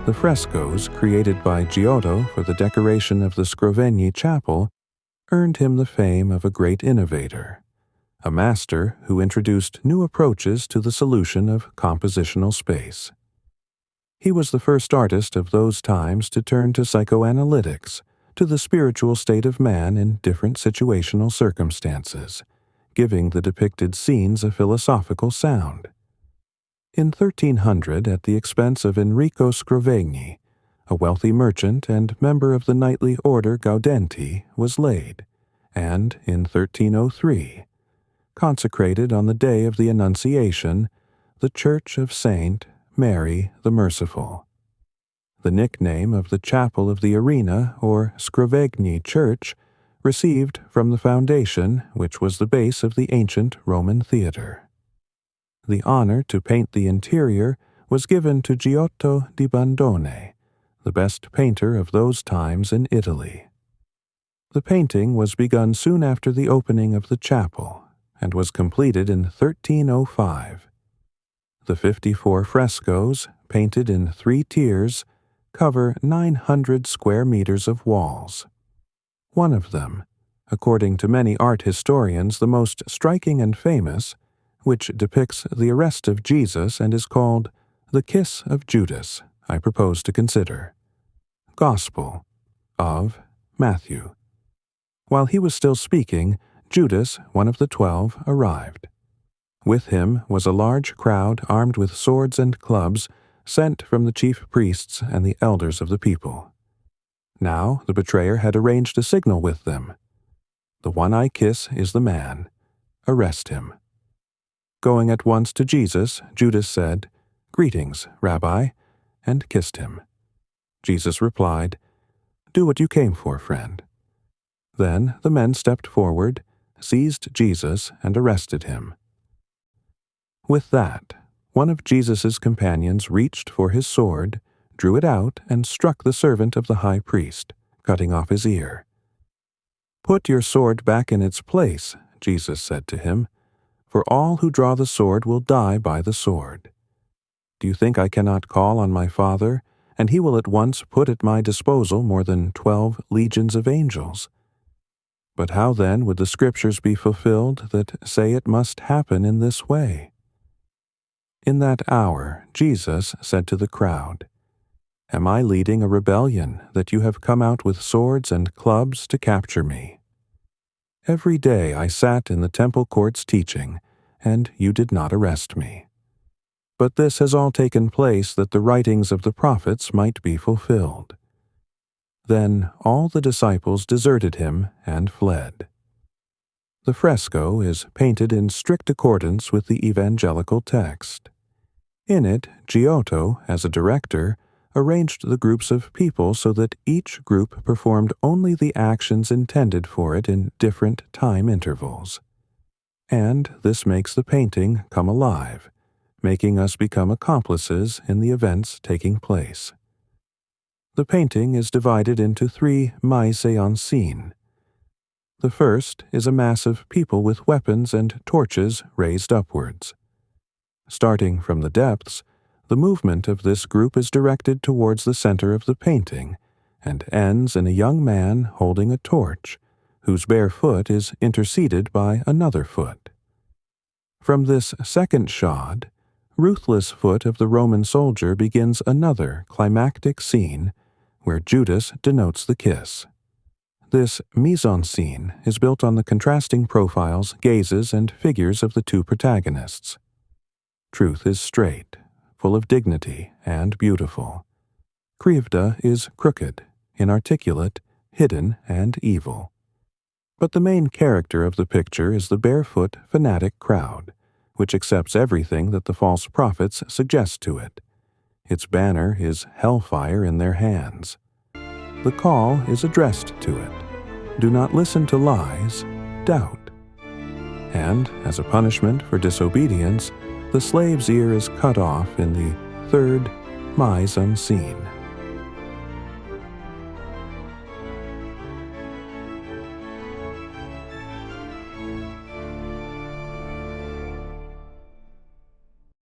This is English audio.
The frescoes created by Giotto for the decoration of the Skrovegni chapel earned him the fame of a great innovator, a master who introduced new approaches to the solution of compositional space. He was the first artist of those times to turn to psychoanalytics, to the spiritual state of man in different situational circumstances, giving the depicted scenes a philosophical sound. In 1300, at the expense of Enrico Scrovegni, a wealthy merchant and member of the knightly order Gaudenti, was laid, and in 1303, consecrated on the day of the Annunciation, the Church of Saint Mary the Merciful. The nickname of the Chapel of the Arena, or Scrovegni Church, received from the foundation, which was the base of the ancient Roman theater. The honor to paint the interior was given to Giotto di Bandone, the best painter of those times in Italy. The painting was begun soon after the opening of the chapel, and was completed in 1305. The 54 frescoes, painted in 3 tiers, cover 900 square meters of walls. One of them, according to many art historians the most striking and famous, which depicts the arrest of Jesus and is called the Kiss of Judas, I propose to consider. Gospel of Matthew. While he was still speaking, Judas, one of the 12, arrived. With him was a large crowd armed with swords and clubs, sent from the chief priests and the elders of the people. Now the betrayer had arranged a signal with them. "The one I kiss is the man. Arrest him." Going at once to Jesus, Judas said, "Greetings, Rabbi," and kissed him. Jesus replied, "Do what you came for, friend." Then the men stepped forward, seized Jesus, and arrested him. With that, one of Jesus' companions reached for his sword, drew it out, and struck the servant of the high priest, cutting off his ear. "Put your sword back in its place," Jesus said to him, "for all who draw the sword will die by the sword. Do you think I cannot call on my Father, and he will at once put at my disposal more than 12 legions of angels? But how then would the Scriptures be fulfilled that say it must happen in this way?" In that hour, Jesus said to the crowd, "Am I leading a rebellion that you have come out with swords and clubs to capture me? Every day I sat in the temple courts teaching, and you did not arrest me. But this has all taken place that the writings of the prophets might be fulfilled." Then all the disciples deserted him and fled. The fresco is painted in strict accordance with the evangelical text. In it, Giotto, as a director, arranged the groups of people so that each group performed only the actions intended for it in different time intervals. And this makes the painting come alive, making us become accomplices in the events taking place. The painting is divided into 3 mise en scene. The first is a mass of people with weapons and torches raised upwards. Starting from the depths, the movement of this group is directed towards the center of the painting, and ends in a young man holding a torch, whose bare foot is interceded by another foot. From this second shod, ruthless foot of the Roman soldier begins another climactic scene, where Judas denotes the kiss. This mise-en-scene is built on the contrasting profiles, gazes, and figures of the 2 protagonists. Truth is straight, full of dignity, and beautiful. Krivda is crooked, inarticulate, hidden, and evil. But the main character of the picture is the barefoot, fanatic crowd, which accepts everything that the false prophets suggest to it. Its banner is hellfire in their hands. The call is addressed to it. Do not listen to lies, doubt. And, as a punishment for disobedience, the slave's ear is cut off in the 3rd mise en scene.